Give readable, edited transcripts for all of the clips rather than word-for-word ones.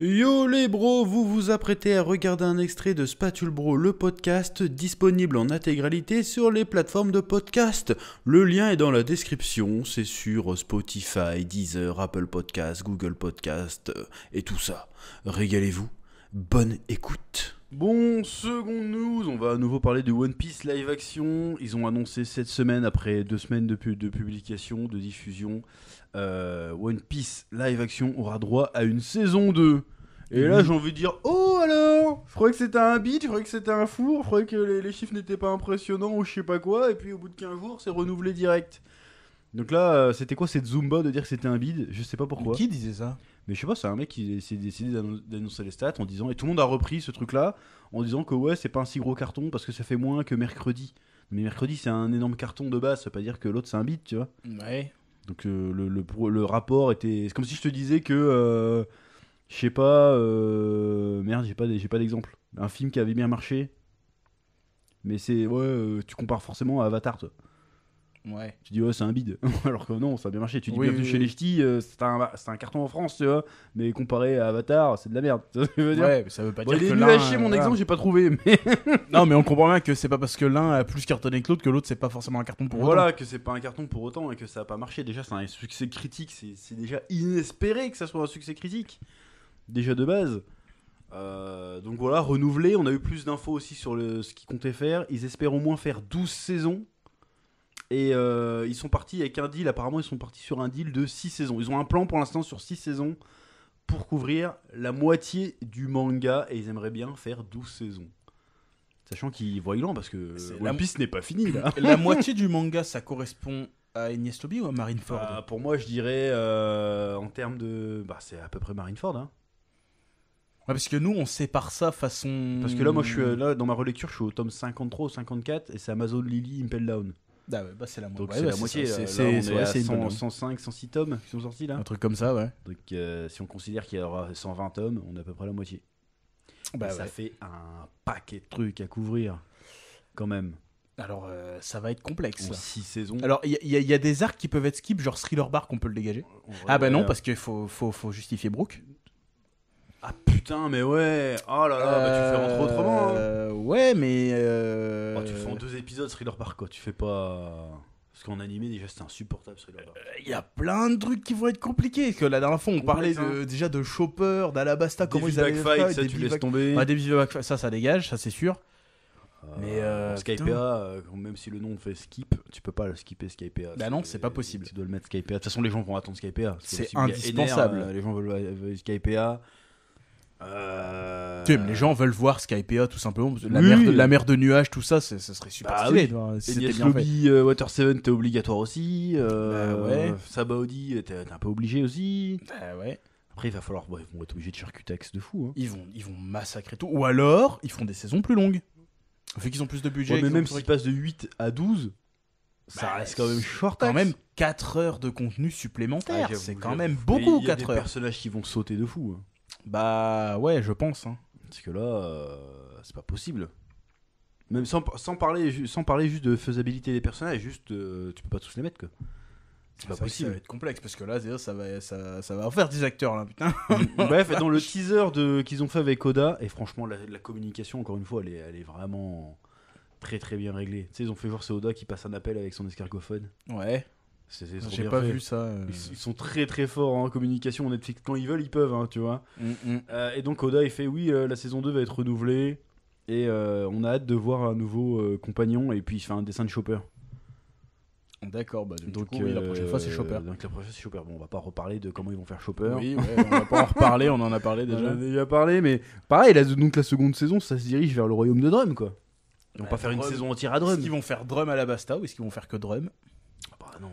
Yo les bros, vous vous apprêtez à regarder un extrait de Spatule Bro, le podcast, disponible en intégralité sur les plateformes de podcast. Le lien est dans la description, c'est sur Spotify, Deezer, Apple Podcast, Google Podcast et tout ça. Régalez-vous, bonne écoute. Bon, seconde news, on va à nouveau parler de One Piece live action. Ils ont annoncé cette semaine, après 2 semaines de publication, de diffusion, One Piece live action aura droit à une saison 2. Et là, j'ai envie de dire, oh alors, je croyais que c'était un beat, je croyais que c'était un four, je croyais que les chiffres n'étaient pas impressionnants ou je sais pas quoi, et puis au bout de 15 jours, c'est renouvelé direct. Donc là, c'était quoi cette Zumba de dire que c'était un bid? Je sais pas pourquoi. Qui disait ça? Mais je sais pas, c'est un mec qui s'est décidé d'annoncer les stats en disant, et tout le monde a repris ce truc-là, en disant que ouais, c'est pas un si gros carton parce que ça fait moins que mercredi. Mais mercredi, c'est un énorme carton de base, ça veut pas dire que l'autre c'est un bid, tu vois. Ouais. Donc le rapport était. C'est comme si je te disais que. Je sais pas. Merde, j'ai pas d'exemple. Un film qui avait bien marché. Mais c'est. Ouais, tu compares forcément à Avatar, toi. Ouais. Tu dis, ouais, c'est un bide. Alors que non, ça a bien marché. Tu dis, Oui, bienvenue oui, chez oui. les ch'tis, c'est un carton en France, tu vois. Mais comparé à Avatar, c'est de la merde. Tu vois ce que je veux dire? Ouais, mais ça veut pas Bon, dire il est que nul l'un. à chier, mon voilà. exemple, j'ai pas trouvé. Mais Non, mais on comprend bien que c'est pas parce que l'un a plus cartonné que l'autre c'est pas forcément un carton pour voilà, que c'est pas un carton pour autant et que ça a pas marché. Déjà, c'est un succès critique. C'est déjà inespéré que ça soit un succès critique. Déjà de base. Donc voilà, renouvelé. On a eu plus d'infos aussi sur ce qu'ils comptaient faire. Ils espèrent au moins faire 12 saisons. Et ils sont partis avec un deal. Apparemment, ils sont partis sur un deal de 6 saisons. Ils ont un plan pour l'instant sur 6 saisons pour couvrir la moitié du manga. Et ils aimeraient bien faire 12 saisons. Sachant qu'ils voient loin parce que C'est One Piece n'est pas fini là. La moitié du manga, ça correspond à Enies Lobby ou à Marineford? Pour moi, je dirais en termes de. Bah, c'est à peu près Marineford. Hein. Ouais, parce que nous, on sépare ça façon. Parce que là, moi, je suis là dans ma relecture, je suis au tome 53 ou 54 et c'est Amazon Lily Impel Down. Ah ouais, bah c'est la moitié. Donc Ouais, c'est bah, la moitié. ça. Là, C'est on est ouais, à c'est une 100, bonne- 105, 106 tomes qui sont sortis là. Un truc comme ça, ouais. Donc si on considère qu'il y aura 120 tomes, on est à peu près la moitié. Bah Et ça ouais. fait un paquet de trucs à couvrir quand même. Alors, ça va être complexe. En Là. 6 saisons. Alors, il y a des arcs qui peuvent être skip, genre Thriller Bark, on peut le dégager. En vrai, Ah bah non, ouais. parce qu'il faut justifier Brooke. Ah putain, mais ouais. Oh là là, bah tu fais rentrer autrement. Hein. Ouais, mais. Oh, tu fais en 2 épisodes Thriller Bark quoi. Tu fais pas. Parce qu'en animé, déjà, c'était insupportable Thriller Bark. Il y a plein de trucs qui vont être compliqués. Parce que la dernière fois, on parlait Complexe, hein. déjà de Chopper, d'Alabasta, comment ils allaient Backfight, faire, ça des tu bivacs- laisses tomber. Ouais, des bivacs, ça dégage, ça c'est sûr. Mais, Skypea, même si le nom fait skip, tu peux pas le skipper Skypea. Bah non, c'est pas possible. Tu dois le mettre Skypea. De toute façon, les gens vont attendre Skypea. parce que C'est si il y a indispensable. Ener, les gens veulent Skypea. Tu sais, les gens veulent voir Skypea tout simplement. Parce que la, Oui, mer oui. la mer de nuages, tout ça, ça serait super Bah stylé. oui. Tu vois, si Enies c'était bien fait. Lobby, Water 7, t'es obligatoire aussi. Ouais. Sabaody, t'es un peu obligé aussi. Bah ouais. Après, il va falloir. Ils vont être obligés de charcutax de fou. Hein. Ils vont massacrer tout. Ou alors, ils font des saisons plus longues. Vu qu'ils ont plus de budget. Ouais, mais qu'ils ont même plus s'ils de- passent de 8 à 12, ça Bah, reste quand même short. quand même 4 heures de contenu Ah, supplémentaire. j'avoue, c'est quand j'avoue. même Et beaucoup, il y a 4 des heures. personnages qui vont sauter de fou. Hein. Bah ouais, je pense. Hein. Parce que là, c'est pas possible. Même sans parler juste de faisabilité des personnages, juste tu peux pas tous les mettre quoi. C'est pas Ça possible. va être complexe parce que là, ça va en faire des acteurs là, putain. Bref, dans le teaser qu'ils ont fait avec Oda, et franchement, la communication, encore une fois, elle est vraiment très très bien réglée. Tu sais, ils ont fait voir c'est Oda qui passe un appel avec son escargophone. Ouais. C'est trop J'ai bien pas fait. vu ça. Ils sont très très forts en communication. Netflix, quand ils veulent, ils peuvent, hein, tu vois. Mm. Et donc Oda, il fait oui, la saison 2 va être renouvelée. Et on a hâte de voir un nouveau compagnon. Et puis il fait un dessin de Chopper. D'accord, bah du Donc coup, oui, la prochaine fois c'est Chopper. Donc la prochaine fois c'est Chopper. Bon, on va pas reparler de comment ils vont faire Chopper. Oui, ouais, on va pas en reparler, on en a parlé On en déjà. a déjà parlé, mais pareil, donc la seconde saison, ça se dirige vers le royaume de Drum, quoi. Ils vont Bah, pas faire une Drum. saison entière à Est-ce Drum. qu'ils vont faire Drum à la Basta ou est-ce qu'ils vont faire que Drum? Bah non.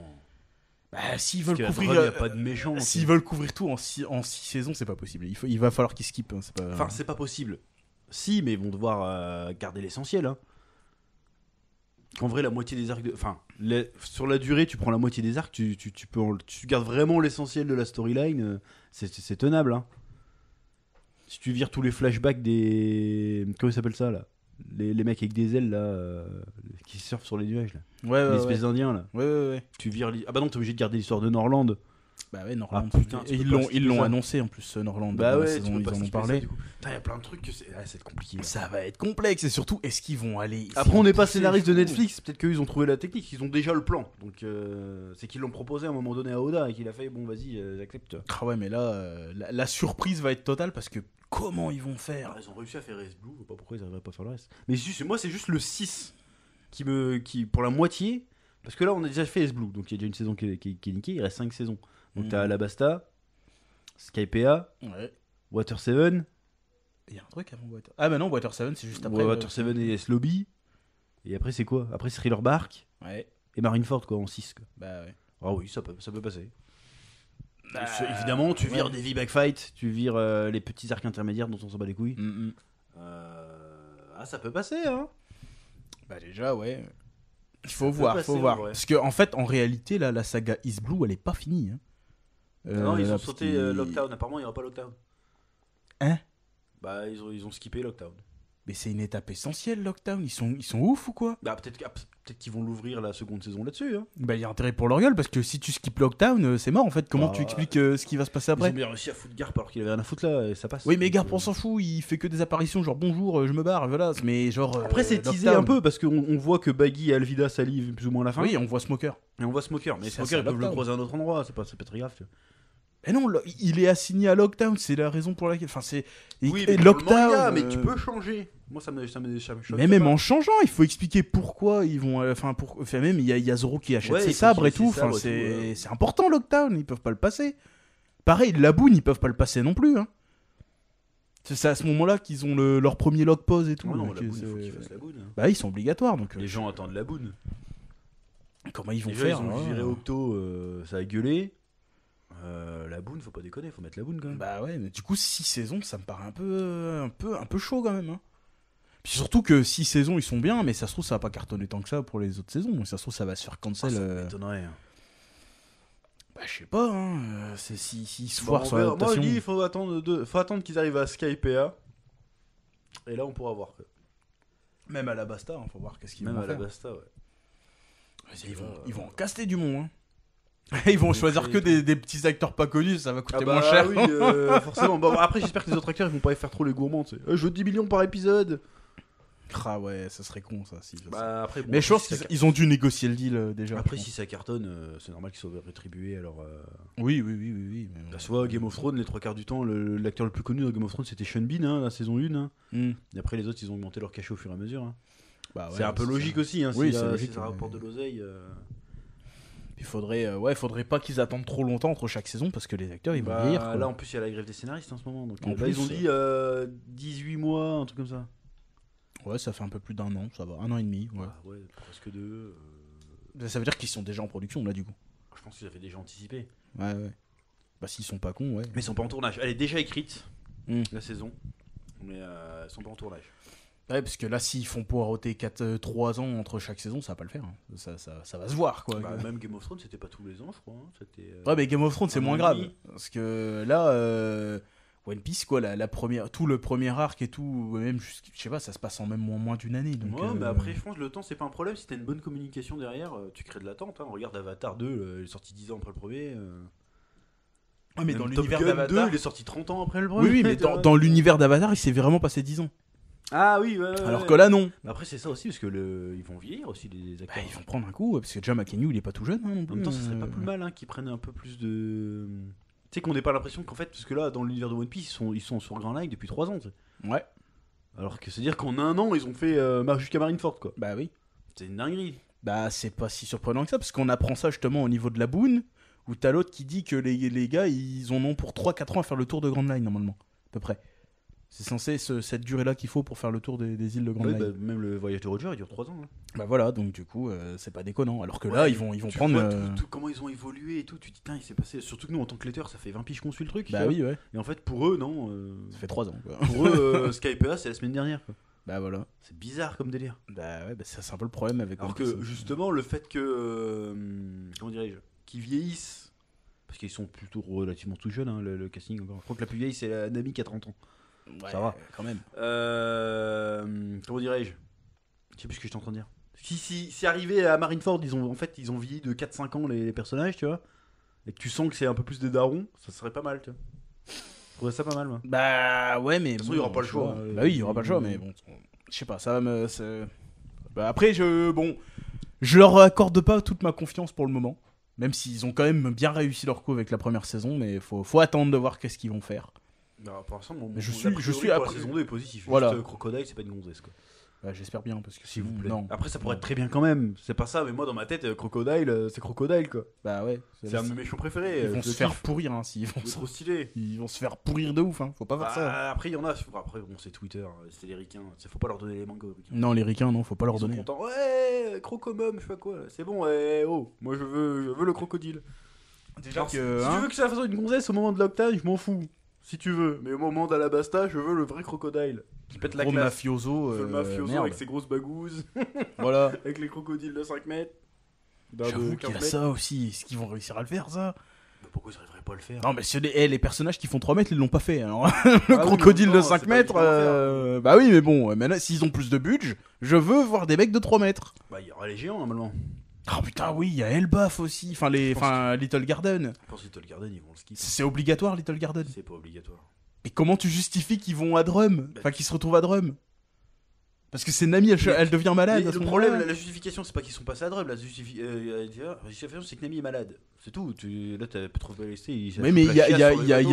Bah s'ils Parce veulent qu'à couvrir, Drum, y a pas de méchants. s'ils veulent couvrir tout en 6 saisons, c'est pas possible. Il va falloir qu'ils skippent. Hein, c'est pas... Enfin, c'est pas possible. Si, mais ils vont devoir garder l'essentiel. Hein. En vrai, la moitié des arcs. Enfin, sur la durée, tu prends la moitié des arcs, tu gardes vraiment l'essentiel de la storyline. C'est tenable. Hein. Si tu vires tous les flashbacks des. Comment ils s'appellent ça là les mecs avec des ailes là, qui surfent sur les nuages là. Ouais, Les ouais, espèces ouais. d'indiens là. Ouais. Tu vires. Ah bah non, t'es obligé de garder l'histoire de Norland. Bah ouais, Norland. Ah, putain, Et tu peux pas ils l'ont ça. annoncé en plus, Norland. Bah dans la ouais, saison, tu peux ils pas en ont skipper parlé. ça, du coup. Putain, il y a plein de trucs que c'est compliqué. Là. Ça va être complexe et surtout, est-ce qu'ils vont aller. Après, on n'est pas pousser scénariste de jusqu'au bout. Netflix, peut-être qu'ils ont trouvé la technique, ils ont déjà le plan. Donc, c'est qu'ils l'ont proposé à un moment donné à Oda et qu'il a fait bon, vas-y, j'accepte. Ah ouais, mais là, la surprise va être totale parce que comment ils vont faire? Ils ont réussi à faire Ace Blue, je sais pas pourquoi ils n'arriveraient pas à faire le reste. Mais moi, c'est juste le 6 qui pour la moitié. Parce que là, on a déjà fait Ace Blue, donc il y a déjà une saison qui est niquée, il reste 5 saisons. Donc, t'as Alabasta, Skypea, Ouais. Water 7. Il y a un truc avant Water. Ah bah non, Water 7, c'est juste après. Water 7 et S-Lobby. Et après, c'est quoi? Après, c'est Thriller Bark Ouais. et Marineford, quoi, en 6. Quoi. Bah ouais. Ah oui, ça peut passer. Bah, Évidemment, tu vires ouais. des V-Backfight, tu vires les petits arcs intermédiaires dont on s'en bat les couilles. Ça peut passer, hein. Bah déjà, ouais. Il faut peut voir, passer, faut voir. en vrai. Parce que en fait, en réalité, là, la saga East Blue, elle est pas finie. Hein. Non, ils là, ont parce sauté qu'ils- Lockdown. Apparemment, il n'y aura pas Lockdown. Hein? Bah, ils ont skippé Lockdown. Mais c'est une étape essentielle, Lockdown. Ils sont ouf ou quoi? Bah, peut-être qu'ils vont l'ouvrir la seconde saison là-dessus. Hein. Bah, il y a intérêt pour leur gueule parce que si tu skips Lockdown, c'est mort en fait. Comment Bah, tu expliques ce qui va se passer Ils après? ont bien réussi à foutre Garp alors qu'il avait rien à foutre là et ça passe. Oui, mais Donc, Garp, on s'en fout. Il fait que des apparitions, genre bonjour, je me barre, voilà. Mais genre. Après, c'est teasé Lockdown. un peu parce qu'on voit que Baggy et Alvida s'allient plus ou moins à la fin. Oui, on voit Smoker. Et on voit Smoker. Mais Ça, Smoker, c'est ils peuvent le Lockdown. croiser à un autre endroit. C'est pas très grave. Tu vois. Mais non, il est assigné à Lockdown, c'est la raison pour laquelle. Enfin, c'est. Oui, et mais Lockdown. manga, mais tu peux changer. Moi, ça me choque Mais même pas. en changeant, il faut expliquer pourquoi ils vont. Enfin, même il y a Zoro qui achète Ouais, ses il faut sabres qu'il et ait ses tout. Enfin, sabres et tout, c'est important Lockdown, ils peuvent pas le passer. Pareil, la boune, ils peuvent pas le passer non plus. Hein. C'est à ce moment-là qu'ils ont leur premier log pause et tout. Ah non, donc, la boune, il faut qu'ils fassent la boune. Bah, ils sont obligatoires. Donc, Les gens attendent la boune. comment ils vont Déjà, faire ils ont hein viré Octo, ça a gueulé. La boune, faut pas déconner, faut mettre la boune quand même. Bah ouais, mais du coup, 6 saisons, ça me paraît un peu chaud quand même. Hein. Puis surtout que 6 saisons, ils sont bien, mais ça se trouve, ça va pas cartonner tant que ça pour les autres saisons. Ça se trouve, ça va se faire cancel. Ça m'étonnerait. Hein. Bah, je sais pas, hein. S'ils se Bon, foirent on sur verra. Moi, je l'adaptation. dis, il faut attendre qu'ils arrivent à Skypea. Et là, on pourra voir. Quoi. Même à la Basta, hein, faut voir qu'est-ce qu'ils Même vont à faire. la Basta, ouais. Ils vont en caster du monde. Hein. Ils vont choisir que des petits acteurs pas connus, ça va coûter moins bah cher. oui, forcément. Bon, après, j'espère que les autres acteurs ils vont pas faire trop les gourmands. Tu sais. Je veux 10 millions par épisode. Ah ouais, ça serait con ça. Si, Bah, après, bon, mais je pense si ça qu'ils ont dû négocier le deal déjà. Après, je si ça cartonne, c'est normal qu'ils soient rétribués. Alors, pense. Oui. Mais... bah, soit Game of Thrones, les 3 quarts du temps, l'acteur le plus connu dans Game of Thrones c'était Sean Bean, hein, la saison 1. Hein. Hmm. Et après, les autres ils ont augmenté leur cachet au fur et à mesure. Hein. Bah ouais, c'est un peu ça. logique aussi. Hein, Oui, si, c'est si logique, ça ouais. rapporte de l'oseille. Il faudrait pas qu'ils attendent trop longtemps entre chaque saison parce que les acteurs ils vont vieillir. Quoi. Là, en plus, il y a la grève des scénaristes en ce moment. Donc, En là, plus, ils ont dit 18 mois, un truc comme ça. Ouais, ça fait un peu plus d'1 an, ça va, 1 an et demi. Ouais. Ouais, presque 2. Ça veut dire qu'ils sont déjà en production là du coup. Je pense qu'ils avaient déjà anticipé. Ouais. Bah s'ils sont pas cons, ouais. Mais ils sont pas en tournage. Elle est déjà écrite, Hmm. la saison. Mais ils sont pas en tournage. Ouais, parce que là, s'ils font poireauter 3 ans entre chaque saison, ça va pas le faire. Hein. Ça va se voir, quoi. Bah, même Game of Thrones, c'était pas tous les ans, je crois. Hein. C'était, Ouais, mais Game of Thrones, c'est un moins an et grave. demi. Parce que là, One Piece, quoi, tout le premier arc et tout, même, je sais pas, ça se passe en même moins d'une année. Donc, Ouais, mais après, je pense que le temps, c'est pas un problème. Si t'as une bonne communication derrière, tu crées de l'attente. Hein. Regarde Avatar 2, il est sorti 10 ans après le premier. Ouais, mais Même dans Top l'univers Gun d'Avatar. 2, il est sorti 30 ans après le premier. Oui, mais dans l'univers d'Avatar, il s'est vraiment passé 10 ans. Ah oui, ouais. Alors que là, non. Mais après, c'est ça aussi, parce que ils vont vieillir aussi, les Bah, acteurs. ils vont prendre un coup, parce que déjà McKenny, il est pas tout jeune. Hein, non En plus. même temps, ça serait pas plus mal hein, qu'ils prennent un peu plus de. Tu sais, qu'on n'ait pas l'impression qu'en fait, parce que là, dans l'univers de One Piece, ils sont sur Grand Line depuis 3 ans. Tu sais. Ouais, Alors que c'est-à-dire qu'en un an, ils ont fait jusqu'à Marineford, quoi. bah oui. C'est une dinguerie. Bah, c'est pas si surprenant que ça, parce qu'on apprend ça justement au niveau de la boune, où t'as l'autre qui dit que les gars, ils en ont pour 3-4 ans à faire le tour de Grand Line, normalement, à peu près. C'est censé cette durée-là qu'il faut pour faire le tour des îles de Grand Ouais, Line. bah, même le voyage de Roger, il dure 3 ans. Hein. Bah voilà, donc du coup, c'est pas déconnant. Alors que Ouais, là, ils vont tu prendre... vois comment ils ont évolué et tout. Tu te dis, putain, il s'est passé. Surtout que nous, en tant que lecteur, ça fait 20 piges qu'on suit le truc. Bah tu vois. oui, ouais. Et en fait, pour eux, non. Ça fait 3 ans, quoi. Pour eux, Skypea, c'est la semaine dernière. Quoi. Bah voilà. C'est bizarre comme délire. Bah ouais, bah c'est un peu le problème avec... Alors One Piece. que justement, le fait que. Comment dirais-je qu'ils vieillissent. Parce qu'ils sont plutôt relativement tout jeunes, hein, le casting encore. Je crois que la plus vieille, c'est la Nami qui a 30 ans. Ouais, ça va. quand même. Comment dirais-je Je sais plus ce que j'étais en train de dire. Si arrivé à Marineford, ils ont vieilli de 4-5 ans les personnages, tu vois. et que tu sens que c'est un peu plus des darons, ça serait pas mal, tu vois. Je trouverais ça pas mal, moi. Bah ouais, mais De toute façon, il y aura pas le choix. Bah oui, il y aura pas le choix, mais bon, je sais pas, ça va me. Bah après, je leur accorde pas toute ma confiance pour le moment, même s'ils ont quand même bien réussi leur coup avec la première saison, mais faut attendre de voir qu'est-ce qu'ils vont faire. Bah, pour l'instant, Je je suis pour après- la saison 2 est positif. Voilà. Juste Crocodile, c'est pas une gonzesse, quoi. Bah, j'espère bien parce que S'il vous sinon, plaît. non. Après, ça pourrait être très bien quand même. C'est pas ça, mais moi, dans ma tête, Crocodile, c'est Crocodile, quoi. Bah ouais. C'est un de mes méchants préférés. Ils vont je se faire kiffe. pourrir hein, s'ils vont C'est se... trop stylé. Ils vont se faire pourrir de ouf, hein. Faut pas faire ça. Après, il y en a. Après, bon, c'est Twitter, c'est les ricains. Faut pas leur donner les mangas aux ricains. Non, les ricains, non, faut pas leur Ils sont donner. contents. Ouais, crocomum, je sais pas quoi. C'est bon, oh, moi je veux le crocodile. Déjà Alors, que, si tu veux que ça fasse une gonzesse au moment de l'octave, je m'en fous. Si tu veux. Mais au moment d'Alabasta, je veux le vrai crocodile. Qui pète la gros classe. mafioso. Je veux le mafioso merde. avec ses grosses bagouzes, Voilà. avec les crocodiles de 5 mètres. J'avoue qu'il y a ça aussi. Est-ce qu'ils vont réussir à le faire, ça? Mais pourquoi ils arriveraient pas à le faire? Non, mais les personnages qui font 3 mètres, ils l'ont pas fait. Alors, Ah le oui, crocodile mais de non, 5 c'est pas mètres, évident à faire. bah oui, mais bon, maintenant, s'ils ont plus de budget, je veux voir des mecs de 3 mètres. Bah, il y aura les géants normalement. Oh putain, oui, il y a Elbaf aussi. Enfin, Little Garden. Je pense que Little Garden, ils vont le skip. C'est obligatoire, Little Garden. C'est pas obligatoire. Mais comment tu justifies qu'ils vont à Drum? Enfin, qu'ils se retrouvent à Drum? Parce que c'est Nami, elle devient malade. Mais à ce le moment-là. problème, la justification, c'est pas qu'ils sont passés à Drum. La justification, c'est que Nami est malade. C'est tout. Là, t'as pas trop balesté. Oui, mais il y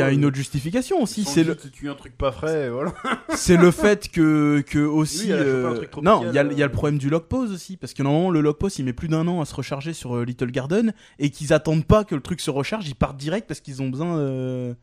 a une autre justification aussi. Tu un truc pas frais, voilà. C'est le fait que aussi. Oui, elle a chopé un truc tropical, non, il y a le problème du log pause aussi. Parce que normalement, le log pause, il met plus d'1 an à se recharger sur Little Garden. Et qu'ils attendent pas que le truc se recharge. Ils partent direct parce qu'ils ont besoin.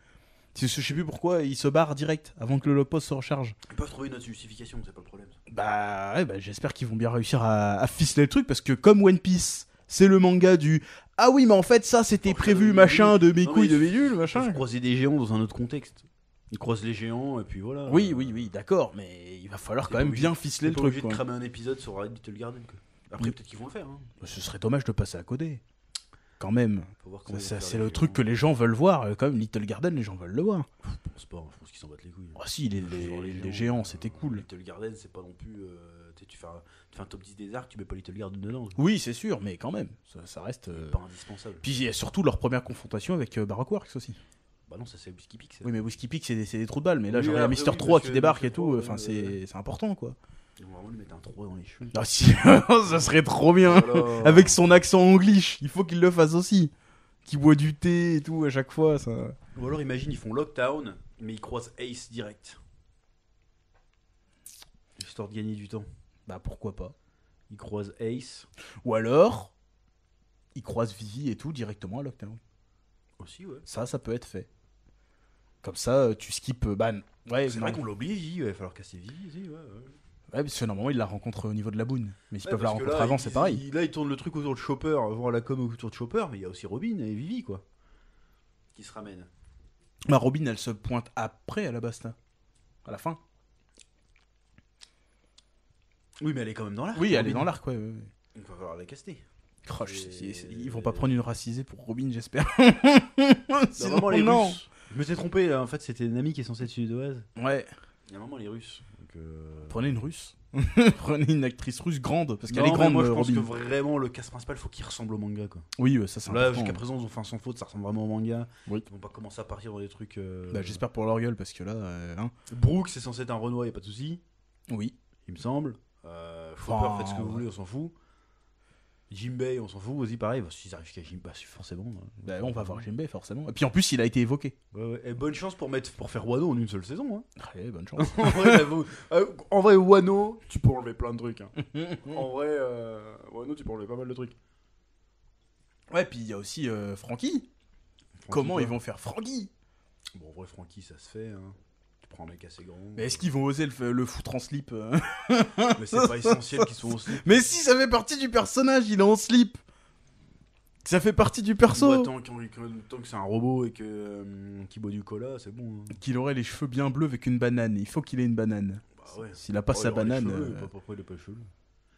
Je sais plus pourquoi, ils se barrent direct avant que le log pause se recharge. Ils peuvent trouver une autre justification, c'est pas le problème. Bah, ouais, j'espère qu'ils vont bien réussir à ficeler le truc. Parce que comme One Piece, c'est le manga du. Ah oui, mais en fait, ça c'était prévu, machin, de mes couilles, de bidule, machin. Ils croiser des géants dans un autre contexte. Ils croisent les géants et puis voilà. Oui, d'accord, mais il va falloir quand même bien ficeler le truc. Obligé de cramer un épisode sur Little Garden. Quoi. Après, peut-être qu'ils vont le faire. Hein. Ce serait dommage de passer à côté. Quand même. Faut voir comment ils vont faire C'est les le truc géants. que les gens veulent voir. Quand même, Little Garden, les gens veulent le voir. Je pense pas, je pense qu'ils s'en battent les couilles. Ah si, les géants, c'était cool. Little Garden, c'est pas non plus. Tu fais un top 10 des arcs, tu mets pas Little Garden dedans. Oui, c'est sûr, mais quand même, ça reste. C'est pas indispensable. Puis il y a surtout leur première confrontation avec Baroque Works aussi. Bah non, ça c'est Whiskey Peak. Oui, mais Whiskey Peak, c'est des trous de balles. Mais là, Oui, genre, il y a après, Mister oui, 3 parce qui que débarque et Mr. tout. 3, Enfin, c'est important, quoi. Ils vont vraiment lui mettre un 3 dans les cheveux. Ah si, ça serait trop bien. Voilà. Avec son accent anglish, il faut qu'il le fasse aussi. Qui boit du thé et tout à chaque fois, ça. Ou alors imagine, ils font Lockdown, mais ils croisent Ace direct. Histoire de gagner du temps. Bah pourquoi pas. Ils croisent Ace. Ou alors, ils croisent Vivi et tout directement à Lockdown. Aussi, ouais. Ça peut être fait. Comme ça, tu skips Ban. Ouais, C'est vrai qu'on l'a oublié, Vivi, il va falloir casser Vivi, aussi, ouais. Ouais, parce que normalement, ils la rencontrent au niveau de la boune. Mais s'ils Ouais, peuvent la parce que rencontrer là, avant, c'est pareil. Là, ils tournent le truc autour de Chopper, voir la com autour de Chopper, mais il y a aussi Robin et Vivi, quoi. Qui se ramènent. Bah, Robin, elle se pointe après à la Basta. À la fin. Oui, mais elle est quand même dans l'arc. Oui, elle est Robin. dans l'arc, ouais. Il va falloir la caster. Oh, ils vont pas prendre une racisée pour Robin, j'espère. Sinon, Vraiment, les non. Russes. Je me suis trompé, là. En fait, c'était Nami qui est censée être suédoise. Ouais. Il y a vraiment les Russes. Donc, Prenez une russe. Prenez une actrice russe grande. Parce qu'elle non, est grande, mais moi, je pense Robin. que vraiment, le cast principal, faut qu'il ressemble au manga, quoi. Oui, ça c'est Là, important. jusqu'à présent, ils ont fait un sans faute, ça ressemble vraiment au manga. Oui. Ils vont pas commencer à partir dans des trucs. Bah, j'espère pour leur gueule, parce que là. Hein. Brooke, c'est censé être un Renoir, y a pas de souci, Oui. il me semble. Chopper, faites ce que vous voulez, on s'en fout. Jinbei, on s'en fout aussi, pareil. Bah, s'ils arrivent qu'à Jinbei, forcément. Bah, on va voir Jinbei, forcément. Et puis en plus, il a été évoqué. Ouais. Et bonne chance pour faire Wano en une seule saison. Hein. Allez, bonne chance. en vrai, Wano, tu peux enlever plein de trucs. Hein. En vrai, Wano, tu peux enlever pas mal de trucs. Ouais, puis il y a aussi Franky. Comment ils vont faire Franky? Bon, en vrai, Franky, ça se fait. Hein. Tu prends un mec assez grand. Mais est-ce qu'ils vont oser le foutre en slip Mais c'est pas essentiel qu'ils soient en slip. Mais si, ça fait partie du personnage, il est en slip. Ça fait partie du perso. Bah, tant que c'est un robot et qu'il boit du cola, c'est bon. Hein. Qu'il aurait les cheveux bien bleus avec une banane. Il faut qu'il ait une banane. Bah ouais. S'il a pas sa il aura les banane. cheveux, pourquoi il a pas les cheveux?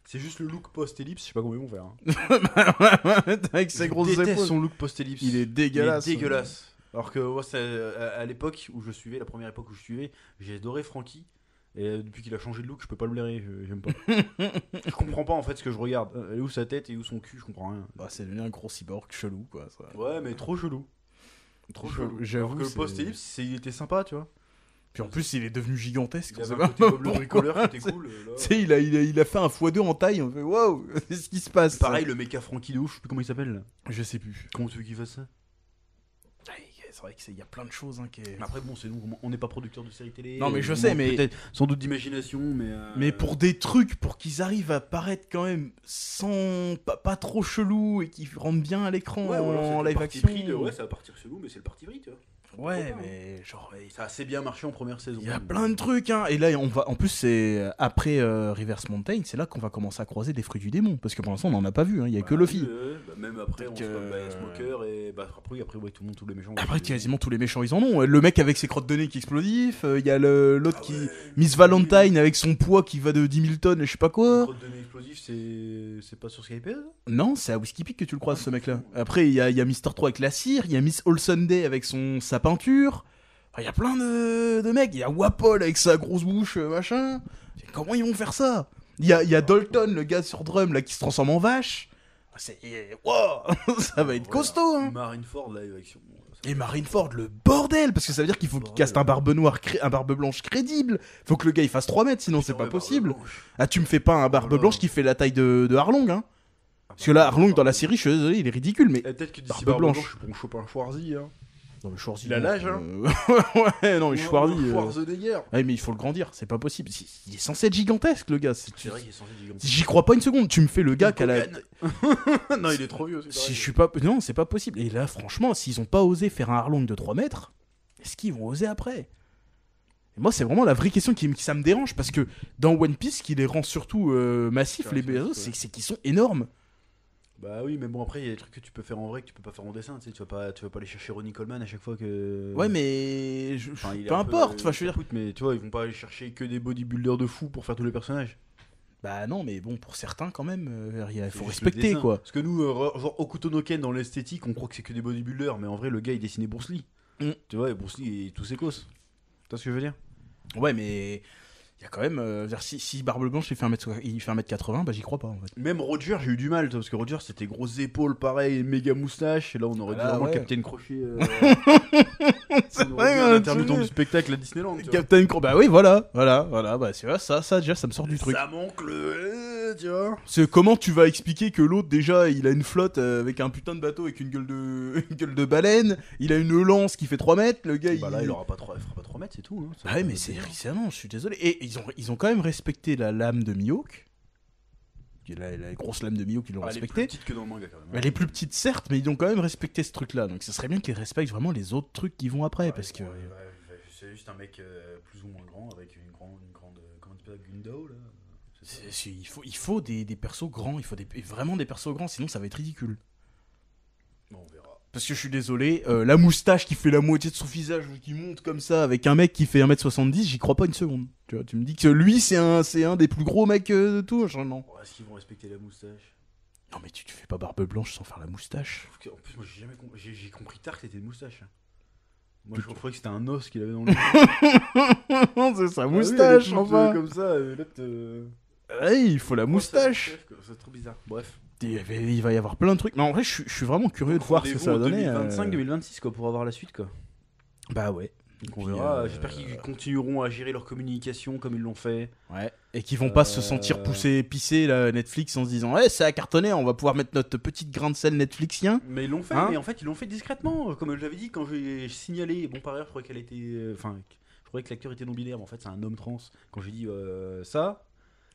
C'est juste le look post-ellipse, je sais pas comment ils vont faire. Hein. Avec ses grosses Je déteste épaules. son look post-ellipse. Il est dégueulasse. Il est dégueulasse. Alors que moi, à l'époque où je suivais, la première époque où je suivais, j'ai adoré Franky. Et depuis qu'il a changé de look, je peux pas le blairer, j'aime pas. Je comprends pas en fait ce que je regarde. Elle est où sa tête et où son cul, je comprends rien. Bah, c'est devenu un gros cyborg chelou, quoi. Ça. Ouais, mais trop chelou. Trop chelou. J'avoue, Alors que le post-ellipse, il était sympa, tu vois. Puis en plus, il est devenu gigantesque. Il On avait sait un pas côté Bob le pourquoi. bricoleur qui était cool. Là. Tu sais, il a fait un x2 en taille. On fait waouh, qu'est-ce qui se passe? Pareil, le méca Frankie de ouf, je sais plus comment il s'appelle là. Je sais plus. Comment tu veux qu'il fasse ça? C'est vrai qu'il y a plein de choses hein, qui est... Après, bon, c'est nous, on n'est pas producteur de séries télé. Non, mais je on sais, manque mais- peut-être sans doute d'imagination, mais. Mais pour des trucs, pour qu'ils arrivent à paraître quand même sans pas trop chelou et qu'ils rentrent bien à l'écran Ouais, ou alors c'est en le live parti action. pris de- Ouais, ça va partir chelou, mais c'est le parti pris, tu vois. Ouais, Pourquoi pas, mais genre Ça a assez bien marché en première saison. il y a plein de trucs hein. Et là on va en plus c'est après Reverse Mountain, c'est là qu'on va commencer à croiser des fruits du démon parce que pour l'instant on en a pas vu hein. Il y a que Luffy. Même après, Donc, on se voit Smoker et. Bah, après, ouais, tout le monde, tous les méchants. Après quasiment tous les méchants ils en ont. Le mec avec ses crottes de nez qui explosifs, il y a l'autre qui Miss Valentine avec son poids qui va de 10 000 tonnes, je sais pas quoi. Crotte de nez explosif, c'est pas sur Skype ça? Non, c'est à Whiskey Peak que tu le croises ce mec-là. Après il y a Mister 3 avec la cire, il y a Miss All Sunday avec sa peinture. Il y a plein de mecs, il y a Wapol avec sa grosse bouche, machin. Comment ils vont faire ça? Il y a Dalton, le gars sur drum là qui se transforme en vache. C'est wow, ça va être costaud hein. Marineford live action. Et Marineford, le bordel, parce que ça veut dire qu'il faut qu'il caste un barbe noire, un barbe blanche crédible. Faut que le gars il fasse 3 mètres, sinon c'est pas possible. Ah, tu me fais pas un barbe blanche qui fait la taille de Arlong, hein. Parce que là, Arlong dans la série, je suis désolé, il est ridicule, mais. Peut-être que d'ici Barbe Barbe Blanche. Blanche, je pourrais choper un Schwarzy. Hein. Non, mais Schwarzy. Il a l'âge, hein. Ouais, non, mais Schwarzy. Schwarzenegger. Ouais, mais il faut le grandir, c'est pas possible. Il est censé être gigantesque, le gars. C'est vrai qu'il est censé être gigantesque. J'y crois pas une seconde. Tu me fais le gars qui a la. Non, il est trop vieux. Si je suis pas. Non, c'est pas possible. Et là, franchement, s'ils ont pas osé faire un Arlong de 3 mètres, est-ce qu'ils vont oser après? Et moi, c'est vraiment la vraie question qui ça me dérange parce que dans One Piece, ce qui les rend surtout massifs, Ouais, les c'est Bezos, vrai. c'est qu'ils sont énormes. Bah oui, mais bon, après, il y a des trucs que tu peux faire en vrai que tu peux pas faire en dessin. Tu sais, tu vas pas aller chercher Ronnie Coleman à chaque fois que. Ouais, mais. Enfin, il est peu un peu, importe, enfin, je veux dire. écoute, mais tu vois, ils vont pas aller chercher que des bodybuilders de fous pour faire tous les personnages. Bah non, mais bon, pour certains, quand même, il C'est faut juste le respecter, dessin. quoi. Parce que nous, genre Okuto no Ken dans l'esthétique, on croit que c'est que des bodybuilders, mais en vrai, le gars il dessinait Bruce Lee. Tu vois, et Bruce Lee et tous ses causes. Tu vois ce que je veux dire? Ouais, mais. Il y a quand même. Si Barbe Blanche il fait 1m80, bah j'y crois pas, en fait. Même Roger, j'ai eu du mal, toi, parce que Roger c'était grosses épaules, pareil, méga moustache, et là on aurait dit Ah, vraiment ouais. Captain Crochet. C'est on vrai, aurait dit un hein, intermittent tu- du spectacle à Disneyland. tu vois. Captain Croc, bah oui, voilà, bah tu vois, ça déjà, ça me sort du truc. Ça manque tu vois. C'est comment tu vas expliquer que l'autre déjà il a une flotte avec un putain de bateau avec une gueule de baleine, il a une lance qui fait 3 mètres, le gars Bah là, il fera pas 3 mètres, c'est tout. Hein. Ça Ah ouais va mais pas c'est bien. non, je suis désolé. Et ils ont quand même respecté la lame de Mihawk. La grosse lame de Mihawk ils l'ont Elle est plus respectée. petite que dans le manga quand même. Elle est plus petite certes, mais ils ont quand même respecté ce truc là. Donc ce serait bien qu'ils respectent vraiment les autres trucs qui vont après parce que C'est juste un mec plus ou moins grand avec une grande comment tu appelles ça, Gundo là. il faut des persos grands, il faut vraiment des persos grands sinon ça va être ridicule. Bon, on verra. Parce que je suis désolé, la moustache qui fait la moitié de son visage qui monte comme ça avec un mec qui fait 1m70, j'y crois pas une seconde. Tu vois, tu me dis que lui c'est un des plus gros mecs de tout, genre non. Est-ce qu'ils vont respecter la moustache? Non mais tu fais pas barbe blanche sans faire la moustache. En plus, moi j'ai jamais compris. J'ai compris tard que c'était une moustache. Moi je croyais que c'était un os qu'il avait dans le. C'est sa Ah oui, moustache elle est toute, enfin. comme ça, Ouais, il faut la moustache. C'est trop bizarre. Bref. Il va y avoir plein de trucs. Mais en vrai, je suis vraiment curieux de voir ce que ça va donner. 2025-2026 quoi pour avoir la suite quoi. Bah ouais. Donc on Puis, verra. J'espère qu'ils continueront à gérer leur communication comme ils l'ont fait. Ouais. Et qu'ils vont pas se sentir pisser la Netflix en se disant ouais ça a cartonné, on va pouvoir mettre notre petite grain de sel Netflixien. Mais ils l'ont fait. Hein Mais en fait ils l'ont fait discrètement. Comme je l'avais dit quand j'ai signalé. Bon par ailleurs je croyais qu'elle était. Enfin je croyais que l'acteur était non binaire. Mais en fait c'est un homme trans. Quand j'ai dit ça.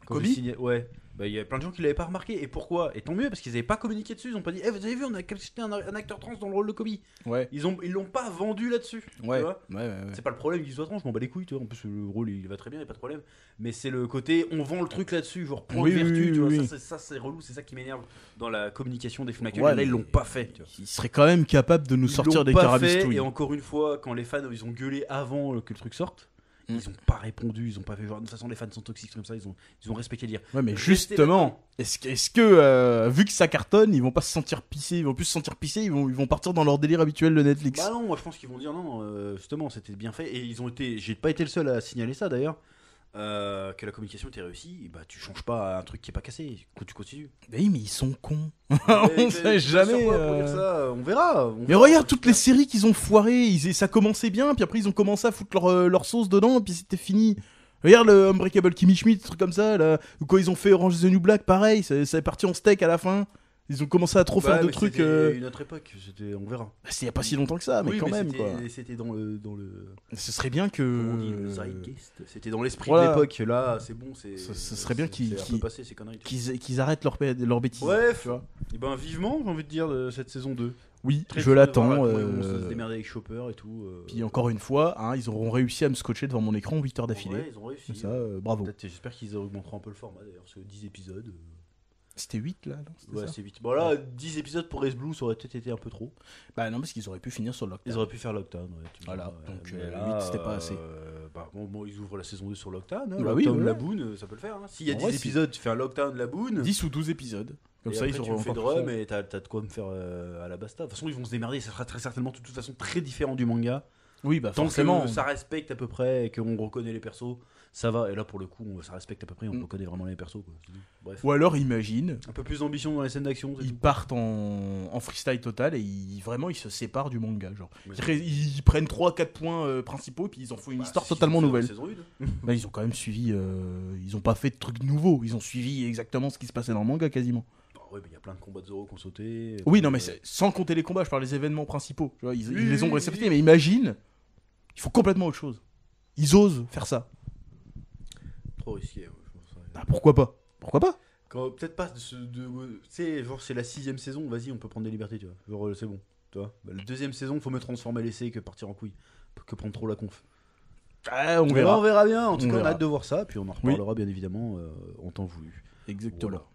Quand Kobe j'ai ouais. Bah il y a plein de gens qui l'avaient pas remarqué. Et pourquoi? Et tant mieux parce qu'ils avaient pas communiqué dessus. Ils ont pas dit. Eh vous avez vu on a casté un acteur trans dans le rôle de Kobe. Ouais. Ils l'ont pas vendu là-dessus. Ouais. Tu vois Ouais. c'est pas le problème qu'il soit trans, je m'en bats les couilles, tu vois. En plus, le rôle il va très bien, y a pas de problème. Mais c'est le côté, on vend le truc là-dessus, genre point Oui, de vertu, oui, tu vois. oui. Ça, c'est relou, c'est ça qui m'énerve dans la communication des films actuels. Ouais, Et là, ils mais l'ont pas fait, tu vois. Ils seraient quand même capables de nous Ils sortir l'ont des pas fait, carabistouilles. et encore une fois, quand les fans ils ont gueulé avant que le truc sorte, Mm. ils ont pas répondu, ils ont pas fait genre de toute façon les fans sont toxiques comme ça, ils ont respecté le dire. Ouais, mais Restez justement, est-ce que vu que ça cartonne, ils vont pas se sentir pissés, ils vont plus se sentir pissés, ils vont partir dans leur délire habituel de Netflix. Bah non, moi je pense qu'ils vont dire non, justement, c'était bien fait. Et j'ai pas été le seul à signaler ça d'ailleurs. que la communication était réussie, bah tu changes pas un truc qui est pas cassé, tu continues. Oui, mais ils sont cons. Mais On sait jamais. sur quoi pour dire ça, on verra. Mais regarde toutes les séries qu'ils ont foirées. Ça commençait bien, puis après ils ont commencé à foutre leur sauce dedans, puis c'était fini. Regarde le Unbreakable Kimmy Schmidt, truc comme ça, là. Ou quand ils ont fait Orange is the New Black, pareil, ça est parti en steak à la fin. Ils ont commencé à trop faire de trucs. C'était une autre époque, on verra. C'était il y a pas si longtemps que ça, mais Oui, quand même, c'était, quoi. C'était dans le. Ce serait bien que. Comment on dit, le zeitgeist. C'était dans l'esprit Voilà. de l'époque. Là, c'est bon. Ce serait bien c'est un peu passé, ces conneries. qu'ils arrêtent leur bêtises. Bref, tu vois. et ben vivement, j'ai envie de dire, de cette saison 2. Oui, Très je curieux de l'attends. voir comment ils vont se démerder avec Chopper et tout. Puis encore une fois, hein, ils auront réussi à me scotcher devant mon écran 8 heures d'affilée. Ouais, ils ont réussi. Ça, bravo. J'espère qu'ils augmenteront un peu le format d'ailleurs, parce que 10 épisodes. C'était 8 là, non? C'était Ouais, ça c'est vite. Bon, là, 10 épisodes pour Race Blue, ça aurait peut-être été un peu trop. Bah non, parce qu'ils auraient pu finir sur Lockdown. Ils auraient pi faire Lockdown, ouais. Voilà, donc mais 8 c'était pas assez. Bah, bon, ils ouvrent la saison 2 sur Lockdown. Hein, Bah oui, Lockdown ouais. Laboon, ça peut le faire. Hein. S'il y a En 10 vrai, épisodes, tu fais un Lockdown Laboon. 10 ou 12 épisodes. Comme Et ça, après, ils tu auront fais encore de plus rhum et t'as de quoi me faire à la basta. De toute façon, ils vont se démerder. Ça sera très certainement de toute façon très différent du manga. Oui, bah Tant forcément. que ça respecte à peu près et qu'on reconnaît les persos, ça va. Et là, pour le coup, ça respecte à peu près. On reconnaît vraiment les persos. Quoi. Bref. Ou alors, imagine, Un peu plus d'ambition dans les scènes d'action. c'est ils tout. partent en freestyle total et vraiment ils se séparent du manga. Genre. Ouais. Ils prennent 3-4 points principaux puis ils en font une Bah, histoire si totalement ils font nouvelle. la saison 1. Bah, ils ont quand même suivi. Ils ont pas fait de trucs nouveaux. Ils ont suivi exactement ce qui se passait dans le manga quasiment. Bah, ouais, mais il y a plein de combats de Zoro qui ont sauté. Oui, non, mais sans compter les combats, je parle des événements principaux. Tu vois, ils Oui, les ont oui, respectés, oui. mais imagine, il faut complètement autre chose. Ils osent faire ça. Trop risqué. Ouais, je pense, ouais. Ah, pourquoi pas? Pourquoi pas? Peut-être pas tu sais, genre c'est la 6ème saison, vas-y, on peut prendre des libertés, tu vois. Genre c'est bon, tu vois. Bah, la 2ème saison, faut me transformer l'essai que partir en couille. Que prendre trop la conf. Ah, on Mais verra. on verra bien, en tout On cas, on a verra. hâte de voir ça, puis on en reparlera bien évidemment en temps voulu. Exactement. Voilà.